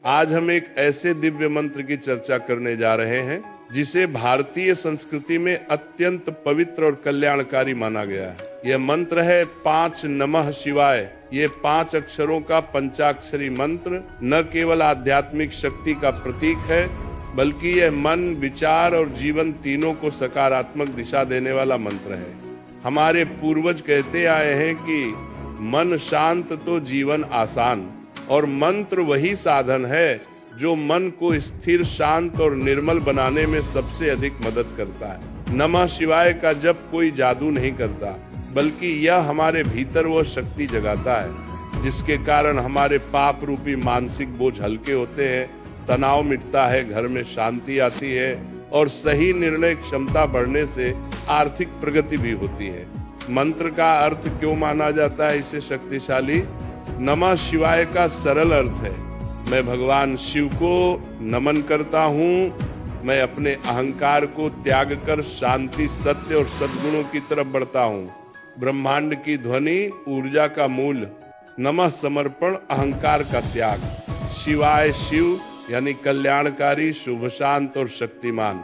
आज हम एक ऐसे दिव्य मंत्र की चर्चा करने जा रहे हैं जिसे भारतीय संस्कृति में अत्यंत पवित्र और कल्याणकारी माना गया है। यह मंत्र है 5 नमः शिवाय। ये 5 अक्षरों का पंचाक्षरी मंत्र न केवल आध्यात्मिक शक्ति का प्रतीक है, बल्कि यह मन, विचार और जीवन तीनों को सकारात्मक दिशा देने वाला मंत्र है। हमारे पूर्वज कहते आए हैं कि मन शांत तो जीवन आसान, और मंत्र वही साधन है जो मन को स्थिर, शांत और निर्मल बनाने में सबसे अधिक मदद करता है। नमः शिवाय का जप कोई जादू नहीं करता, बल्कि यह हमारे भीतर वो शक्ति जगाता है जिसके कारण हमारे पाप रूपी मानसिक बोझ हल्के होते हैं, तनाव मिटता है, घर में शांति आती है और सही निर्णय क्षमता बढ़ने से आर्थिक प्रगति भी होती है। मंत्र का अर्थ क्यों माना जाता है इसे शक्तिशाली? नमः शिवाय का सरल अर्थ है, मैं भगवान शिव को नमन करता हूँ। मैं अपने अहंकार को त्याग कर शांति, सत्य और सद्गुणों की तरफ बढ़ता हूँ। ब्रह्मांड की ध्वनि, ऊर्जा का मूल। नमः समर्पण, अहंकार का त्याग। शिवाय शिव यानी कल्याणकारी, शुभ, शांत और शक्तिमान।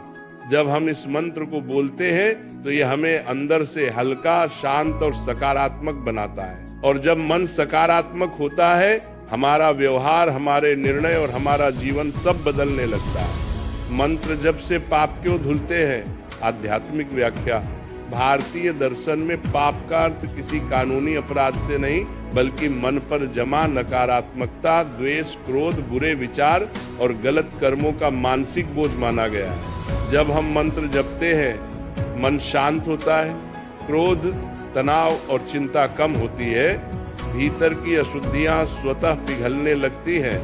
जब हम इस मंत्र को बोलते हैं तो यह हमें अंदर से हल्का, शांत और सकारात्मक बनाता है। और जब मन सकारात्मक होता है, हमारा व्यवहार, हमारे निर्णय और हमारा जीवन सब बदलने लगता है। मंत्र जप से पाप क्यों धुलते हैं? आध्यात्मिक व्याख्या। भारतीय दर्शन में पाप का अर्थ किसी कानूनी अपराध से नहीं, बल्कि मन पर जमा नकारात्मकता, द्वेष, क्रोध, बुरे विचार और गलत कर्मों का मानसिक बोझ माना गया है। जब हम मंत्र जपते हैं, मन शांत होता है, क्रोध, तनाव और चिंता कम होती है, भीतर की अशुद्धियां स्वतः पिघलने लगती हैं,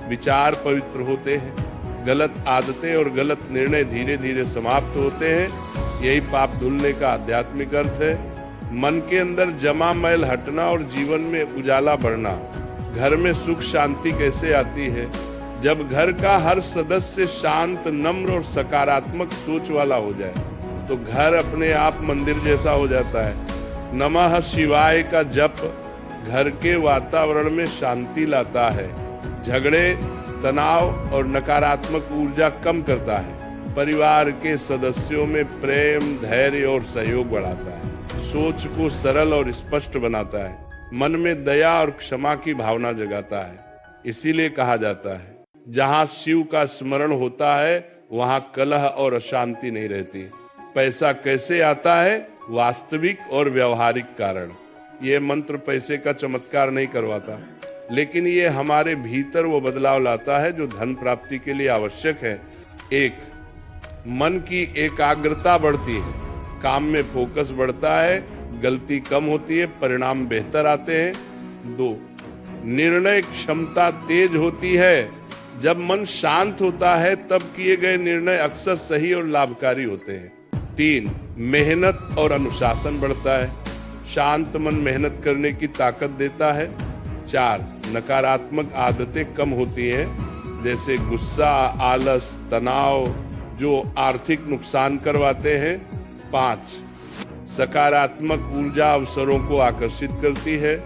विचार पवित्र होते हैं, गलत आदतें और गलत निर्णय धीरे धीरे समाप्त होते हैं। यही पाप धुलने का आध्यात्मिक अर्थ है। मन के अंदर जमा मैल हटना और जीवन में उजाला बढ़ना। घर में सुख शांति कैसे आती है? जब घर का हर सदस्य शांत, नम्र और सकारात्मक सोच वाला हो जाए तो घर अपने आप मंदिर जैसा हो जाता है। नमः शिवाय का जप घर के वातावरण में शांति लाता है, झगड़े, तनाव और नकारात्मक ऊर्जा कम करता है, परिवार के सदस्यों में प्रेम, धैर्य और सहयोग बढ़ाता है, सोच को सरल और स्पष्ट बनाता है, मन में दया और क्षमा की भावना जगाता है। इसीलिए कहा जाता है, जहाँ शिव का स्मरण होता है वहाँ कलह और अशांति नहीं रहती। पैसा कैसे आता है? वास्तविक और व्यवहारिक कारण। ये मंत्र पैसे का चमत्कार नहीं करवाता, लेकिन ये हमारे भीतर वो बदलाव लाता है जो धन प्राप्ति के लिए आवश्यक है। 1. मन की एकाग्रता बढ़ती है, काम में फोकस बढ़ता है, गलती कम होती है, परिणाम बेहतर आते हैं। 2. निर्णय क्षमता तेज होती है, जब मन शांत होता है तब किए गए निर्णय अक्सर सही और लाभकारी होते हैं। 3. मेहनत और अनुशासन बढ़ता है, शांत मन मेहनत करने की ताकत देता है। 4. नकारात्मक आदतें कम होती हैं, जैसे गुस्सा, आलस, तनाव जो आर्थिक नुकसान करवाते हैं। 5. सकारात्मक ऊर्जा अवसरों को आकर्षित करती है।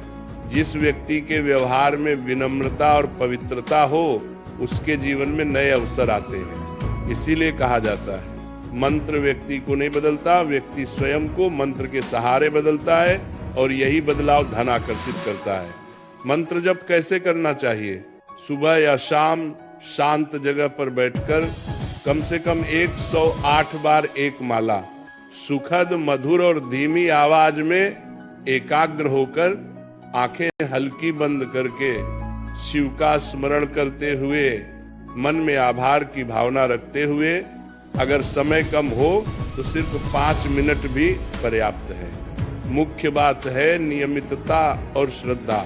जिस व्यक्ति के व्यवहार में विनम्रता और पवित्रता हो, उसके जीवन में नए अवसर आते हैं। इसीलिए कहा जाता है, मंत्र व्यक्ति को नहीं बदलता, व्यक्ति स्वयं को मंत्र के सहारे बदलता है, और यही बदलाव धन आकर्षित करता है। मंत्र जप कैसे करना चाहिए? सुबह या शाम शांत जगह पर बैठकर कम से कम 108 बार एक माला, सुखद, मधुर और धीमी आवाज में एकाग्र होकर, आंखें हल्की बंद करके शिव का स्मरण करते हुए, मन में आभार की भावना रखते हुए, अगर समय कम हो तो सिर्फ 5 मिनट भी पर्याप्त है। मुख्य बात है नियमितता और श्रद्धा,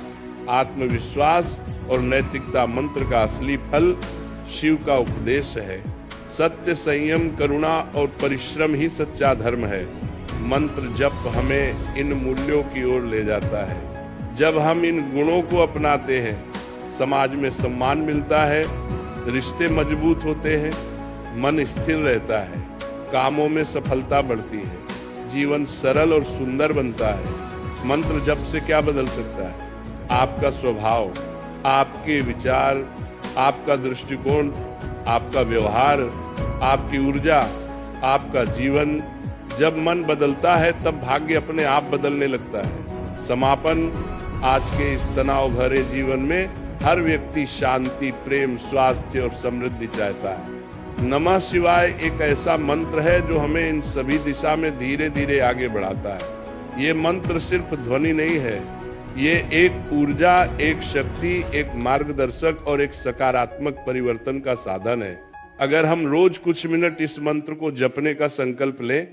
आत्मविश्वास और नैतिकता। मंत्र का असली फल शिव का उपदेश है। सत्य, संयम, करुणा और परिश्रम ही सच्चा धर्म है। मंत्र जप हमें इन मूल्यों की ओर ले जाता है। जब हम इन गुणों को अपनाते हैं, समाज में सम्मान मिलता है, रिश्ते मजबूत होते हैं, मन स्थिर रहता है, कामों में सफलता बढ़ती है, जीवन सरल और सुंदर बनता है। मंत्र जप से क्या बदल सकता है? आपका स्वभाव, आपके विचार, आपका दृष्टिकोण, आपका व्यवहार, आपकी ऊर्जा, आपका जीवन। जब मन बदलता है तब भाग्य अपने आप बदलने लगता है। समापन। आज के इस तनाव भरे जीवन में हर व्यक्ति शांति, प्रेम, स्वास्थ्य और समृद्धि चाहता है। नमः शिवाय एक ऐसा मंत्र है जो हमें इन सभी दिशा में धीरे धीरे आगे बढ़ाता है। ये मंत्र सिर्फ ध्वनि नहीं है, ये एक ऊर्जा, एक शक्ति, एक मार्गदर्शक और एक सकारात्मक परिवर्तन का साधन है। अगर हम रोज कुछ मिनट इस मंत्र को जपने का संकल्प लें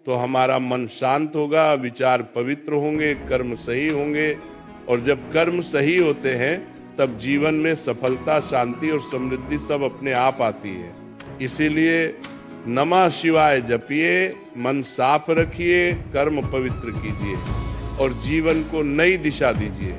तो हमारा मन शांत होगा, विचार पवित्र होंगे, कर्म सही होंगे, और जब कर्म सही होते हैं तब जीवन में सफलता, शांति और समृद्धि सब अपने आप आती है। इसीलिए नमः शिवाय जपिए, मन साफ रखिए, कर्म पवित्र कीजिए और जीवन को नई दिशा दीजिए।